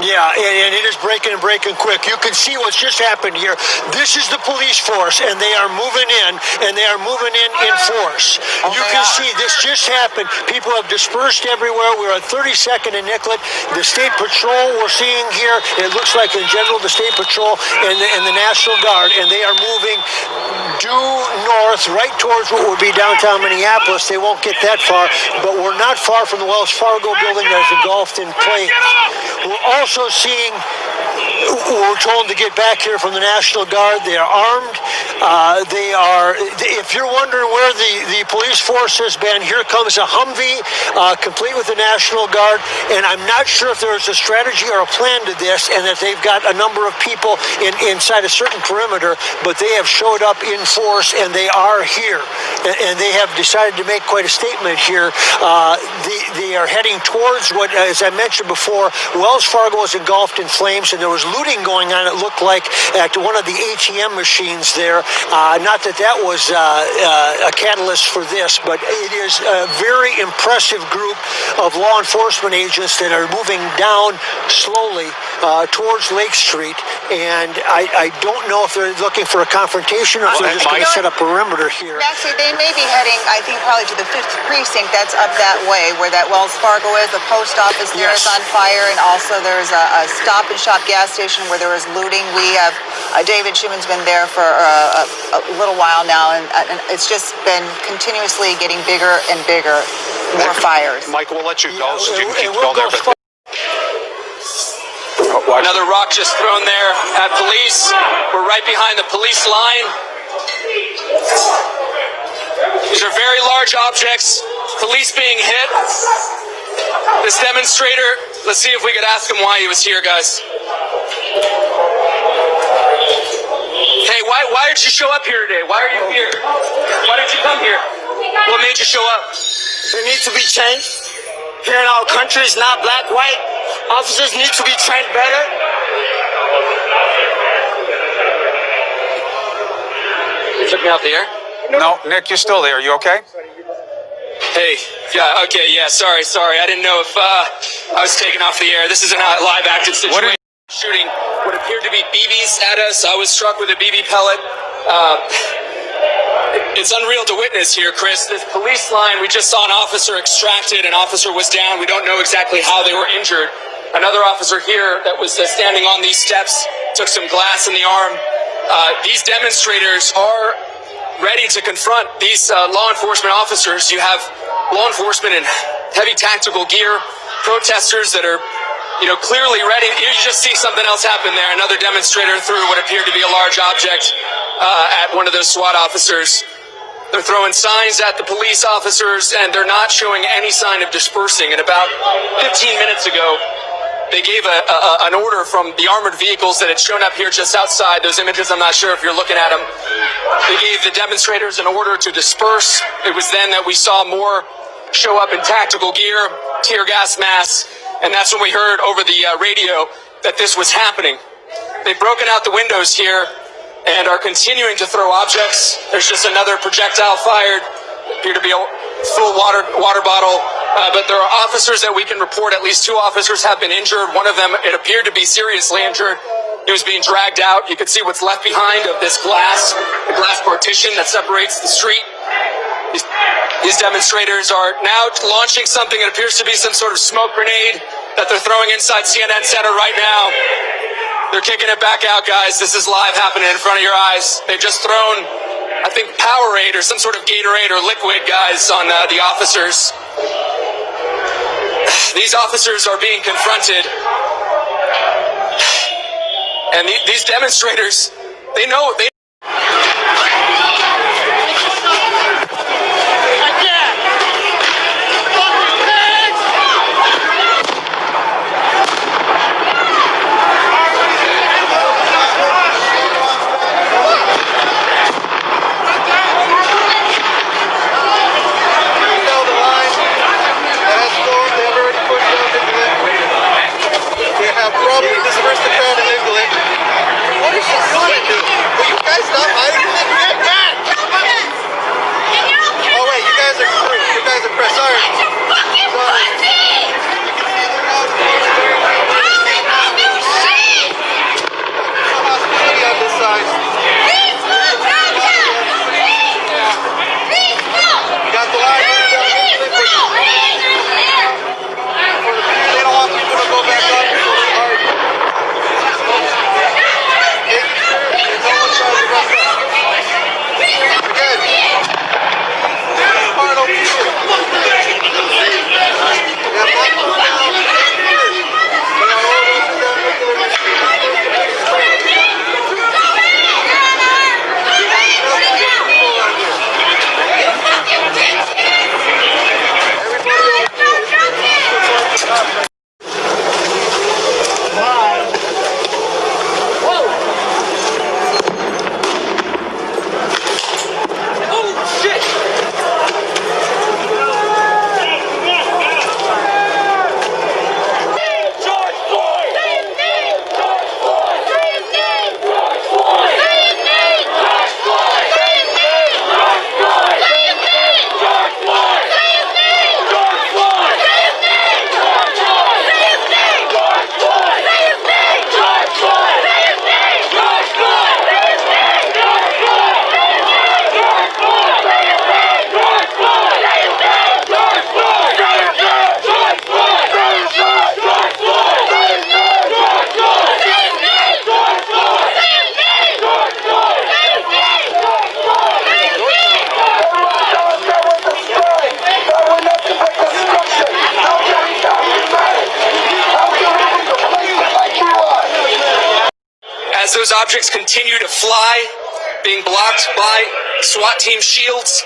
Yeah, and it is breaking quick. You can see what's just happened here. This is the police force, and they are moving in, and they are moving in force. You can see this just happened. People have dispersed everywhere. We're at 32nd and Nicollet. The State Patrol we're seeing here, it looks like in general the State Patrol and the National Guard, and they are moving due north, right towards what would be downtown Minneapolis. They won't get that far, but we're not far from the Wells Fargo building that is engulfed in flames. We're also seeing, we're told to get back here from the National Guard. They are armed. If you're wondering where the police force has been, here comes a Humvee, complete with the National Guard, and I'm not sure if there's a strategy or a plan to this, and that they've got a number of people inside a certain perimeter, but they have showed up in force, and they are here, and they have decided to make quite a statement here. They are heading towards what, as I mentioned before, Wells Fargo was engulfed in flames, and there was looting going on, it looked like, at one of the ATM machines there. Not that was a catalyst for this, but it is a very impressive group of law enforcement agents that are moving down slowly towards Lake Street, and I don't know if they're looking for a confrontation or if they're just going to set up a perimeter here. Actually, they may be heading, I think, probably to the 5th precinct. That's up that way, where that Wells Fargo is. The post office there is on fire, and also there's a Stop and Shop gas station where there was looting. We have David Schuman's been there for a little while now, and it's just been continuously getting bigger and bigger. More fires. Mike, we'll let you go so you can keep going there. Another rock just thrown there at police. We're right behind the police line. These are very large objects. Police being hit. This demonstrator, let's see if we could ask him why he was here, guys. Hey, why did you show up here today? Why are you here? Why did you come here? What made you show up? There needs to be change. Here in our country, it's not black, white. Officers need to be trained better. You took me out the air? No, Nick, you're still there. You okay? Hey, yeah, okay, yeah, sorry. I didn't know if I was taken off the air. This is a live acted situation. Shooting what appeared to be BBs at us. I was struck with a BB pellet. It's unreal to witness here, Chris. This police line, we just saw an officer extracted. An officer was down. We don't know exactly how they were injured. Another officer here that was standing on these steps took some glass in the arm. These demonstrators are ready to confront these law enforcement officers. You have law enforcement in heavy tactical gear, protesters that are, clearly ready. You just see something else happen there. Another demonstrator threw what appeared to be a large object at one of those SWAT officers. They're throwing signs at the police officers, and they're not showing any sign of dispersing. And about 15 minutes ago, they gave an order from the armored vehicles that had shown up here just outside. Those images, I'm not sure if you're looking at them. They gave the demonstrators an order to disperse. It was then that we saw more show up in tactical gear, tear gas masks, and that's when we heard over the radio that this was happening. They've broken out the windows here and are continuing to throw objects. There's just another projectile fired. Appear to be a full water bottle. But there are officers that we can report. At least 2 officers have been injured. One of them, it appeared to be seriously injured. He was being dragged out. You can see what's left behind of this glass, the glass partition that separates the street. These demonstrators are now launching something that appears to be some sort of smoke grenade that they're throwing inside CNN Center right now. They're kicking it back out, guys. This is live happening in front of your eyes. They've just thrown, I think, Powerade or some sort of Gatorade or liquid, guys, on the officers. These officers are being confronted. And these demonstrators, they know. As those objects continue to fly, being blocked by SWAT team shields,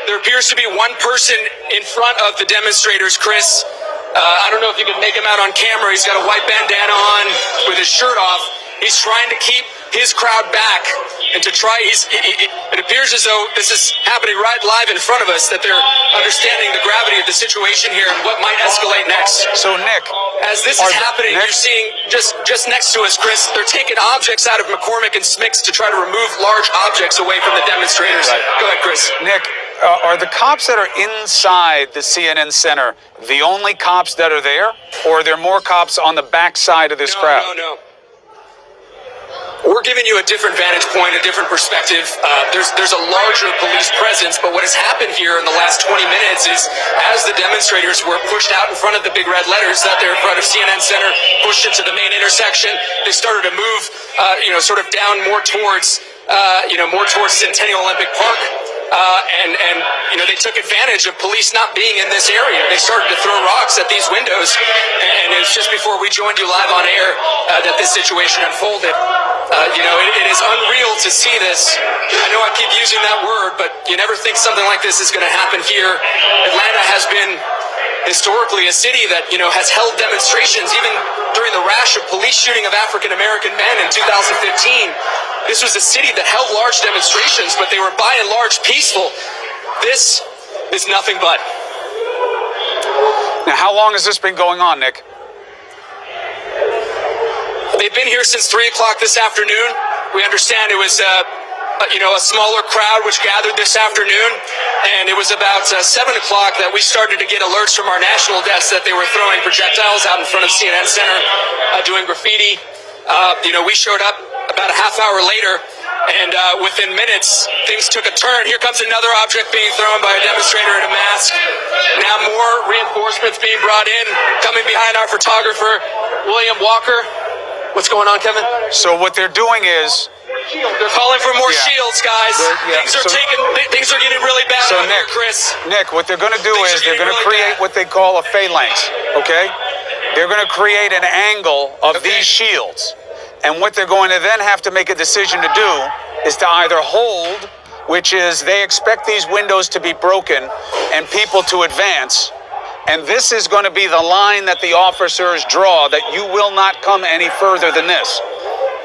there appears to be one person in front of the demonstrators, Chris. I don't know if you can make him out on camera. He's got a white bandana on with his shirt off. He's trying to keep his crowd back and to try. It appears as though this is happening right live in front of us, that they're understanding the gravity of the situation here and what might escalate next. So, Nick, as this is happening, you're seeing just next to us, Chris, they're taking objects out of McCormick and Smicks to try to remove large objects away from the demonstrators. Right. Go ahead, Chris. Nick, are the cops that are inside the CNN Center the only cops that are there, or are there more cops on the backside of this crowd? No. We're giving you a different vantage point, a different perspective. There's a larger police presence, but what has happened here in the last 20 minutes is, as the demonstrators were pushed out in front of the big red letters out there in front of CNN Center, pushed into the main intersection, they started to move, sort of down more towards Centennial Olympic Park. And they took advantage of police not being in this area. They started to throw rocks at these windows, and it was just before we joined you live on air that this situation unfolded. It is unreal to see this. I know I keep using that word, but you never think something like this is going to happen here. Atlanta has been historically a city that, has held demonstrations, even during the rash of police shooting of African-American men in 2015. This was a city that held large demonstrations, but they were by and large peaceful. This is nothing but. Now, how long has this been going on, Nick? They've been here since 3 o'clock this afternoon. We understand it was a smaller crowd which gathered this afternoon, and it was about 7 o'clock that we started to get alerts from our national desk that they were throwing projectiles out in front of CNN Center, doing graffiti. We showed up about a half hour later, and within minutes, things took a turn. Here comes another object being thrown by a demonstrator in a mask. Now more reinforcements being brought in, coming behind our photographer, William Walker. What's going on, Kevin? So what they're doing is... They're calling for more shields, guys. Things are getting really bad out here, Chris. Nick, what they're going to do is they're going to create what they call a phalanx, okay? They're going to create an angle of these shields. And what they're going to then have to make a decision to do is to either hold, which is they expect these windows to be broken and people to advance. And this is going to be the line that the officers draw, that you will not come any further than this.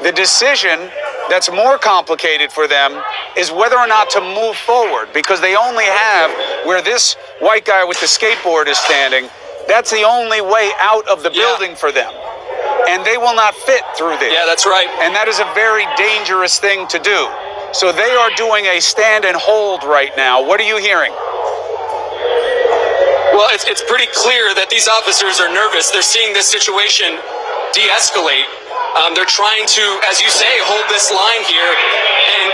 The decision that's more complicated for them is whether or not to move forward, because they only have where this white guy with the skateboard is standing. That's the only way out of the building for them. And they will not fit through there. Yeah, that's right. And that is a very dangerous thing to do. So they are doing a stand and hold right now. What are you hearing? Well, it's pretty clear that these officers are nervous. They're seeing this situation de-escalate. They're trying to, as you say, hold this line here. And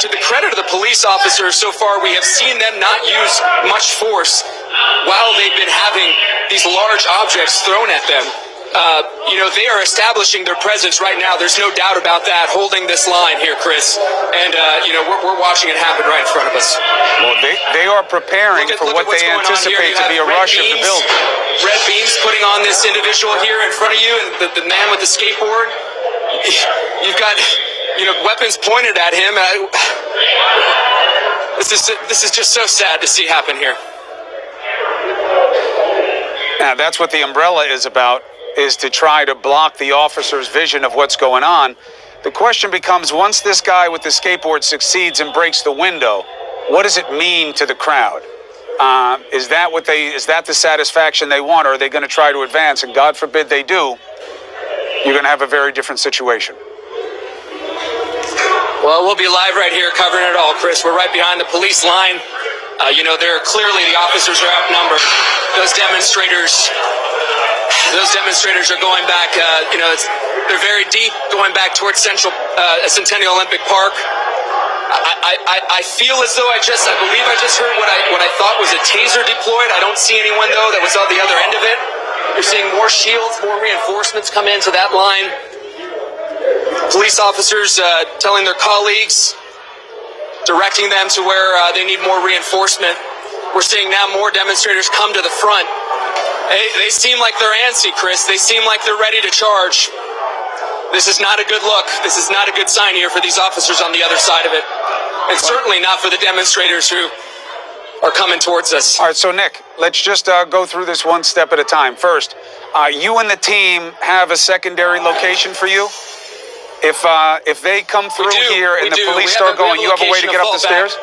to the credit of the police officers so far, we have seen them not use much force while they've been having these large objects thrown at them. They are establishing their presence right now. There's no doubt about that, holding this line here, Chris. And, we're watching it happen right in front of us. Well, they are preparing for what they anticipate to be a rush of the building. Red beams putting on this individual here in front of you, and the man with the skateboard. You've got, weapons pointed at him. This is just so sad to see happen here. Now, that's what the umbrella is about, is to try to block the officer's vision of what's going on. The question becomes, once this guy with the skateboard succeeds and breaks the window, what does it mean to the crowd? Is that the satisfaction they want, or are they going to try to advance? And God forbid they do, you're going to have a very different situation. Well, we'll be live right here covering it all, Chris. We're right behind the police line. They're clearly, the officers are outnumbered. Those demonstrators are going back, they're very deep, going back towards Centennial Olympic Park. I feel as though I believe I just heard what I thought was a taser deployed. I don't see anyone, though, that was on the other end of it. You're seeing more shields, more reinforcements come into that line. Police officers telling their colleagues, directing them to where they need more reinforcement. We're seeing now more demonstrators come to the front. They seem like they're antsy, Chris. They seem like they're ready to charge. This is not a good look. This is not a good sign here for these officers on the other side of it. And certainly not for the demonstrators who are coming towards us. All right, so Nick, let's just go through this one step at a time. First, you and the team have a secondary location for you? If they come through here and the police start going, you have a way to get up the stairs?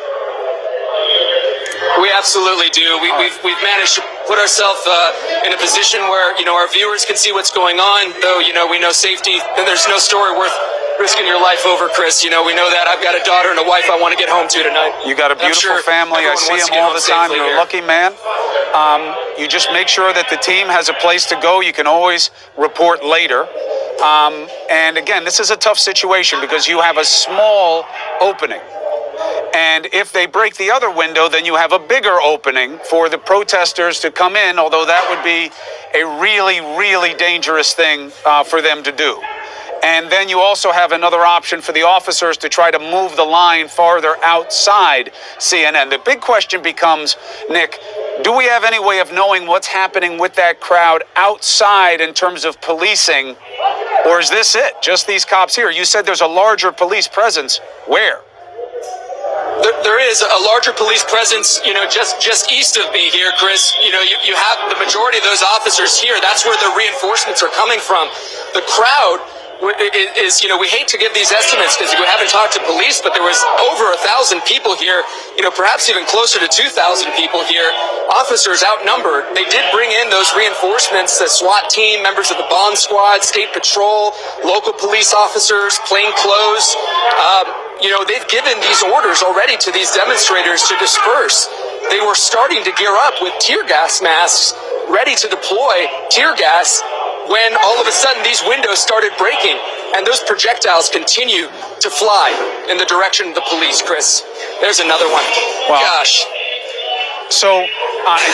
We absolutely do. We've managed to put ourselves in a position where, our viewers can see what's going on, though, we know safety. Then there's no story worth risking your life over, Chris. We know that. I've got a daughter and a wife I want to get home to tonight. You got a beautiful family. I see them all the time. You're a lucky man. You just make sure that the team has a place to go. You can always report later. And again, this is a tough situation because you have a small opening. And if they break the other window, then you have a bigger opening for the protesters to come in, although that would be a really, really dangerous thing for them to do. And then you also have another option for the officers to try to move the line farther outside CNN. The big question becomes, Nick, do we have any way of knowing what's happening with that crowd outside in terms of policing? Or is this it? Just these cops here? You said there's a larger police presence. Where? There is a larger police presence, just east of me here, Chris. You have the majority of those officers here. That's where the reinforcements are coming from. The crowd is, we hate to give these estimates because we haven't talked to police, but there was over 1,000 people here, perhaps even closer to 2,000 people here. Officers outnumbered. They did bring in those reinforcements, the SWAT team, members of the bomb squad, state patrol, local police officers, plain clothes. They've given these orders already to these demonstrators to disperse. They were starting to gear up with tear gas masks, ready to deploy tear gas, when all of a sudden these windows started breaking and those projectiles continue to fly in the direction of the police, Chris. There's another one. Wow. Gosh. So,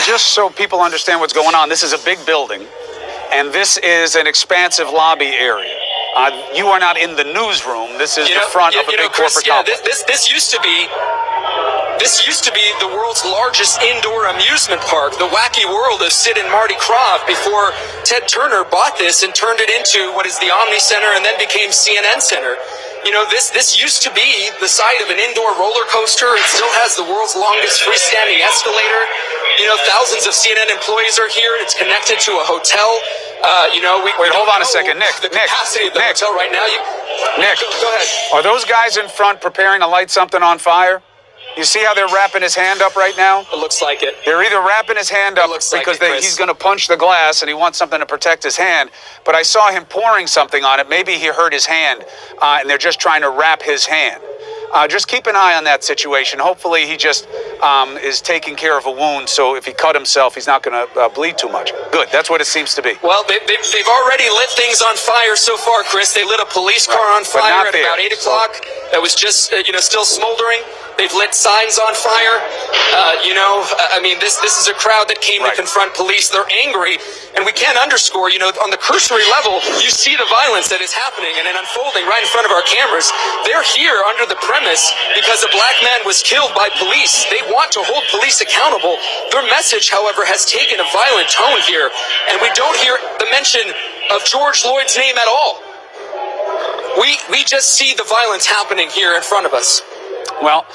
just so people understand what's going on, this is a big building, and this is an expansive lobby area. You are not in the newsroom. This is the front of a big Chris, corporate complex. This used to be the world's largest indoor amusement park, the wacky world of Sid and Marty Krofft, before Ted Turner bought this and turned it into what is the Omni Center and then became CNN Center. This used to be the site of an indoor roller coaster. It still has the world's longest freestanding escalator. Thousands of CNN employees are here. It's connected to a hotel. Wait, hold on a second, Nick. The capacity of the hotel right now. Nick, go ahead. Are those guys in front preparing to light something on fire? You see how they're wrapping his hand up right now? It looks like it. They're either wrapping his hand up because he's going to punch the glass and he wants something to protect his hand. But I saw him pouring something on it. Maybe he hurt his hand, and they're just trying to wrap his hand. Just keep an eye on that situation. Hopefully he just is taking care of a wound, so if he cut himself, he's not going to bleed too much. Good, that's what it seems to be. Well, they've already lit things on fire so far, Chris. They lit a police car on fire at about 8 o'clock. That was just, still smoldering. They've lit signs on fire. This is a crowd that came to confront police. They're angry. And we can't underscore, on the cursory level, you see the violence that is happening and unfolding right in front of our cameras. They're here under the premise because a black man was killed by police. They want to hold police accountable. Their message, however, has taken a violent tone here. And we don't hear the mention of George Floyd's name at all. We just see the violence happening here in front of us. Well,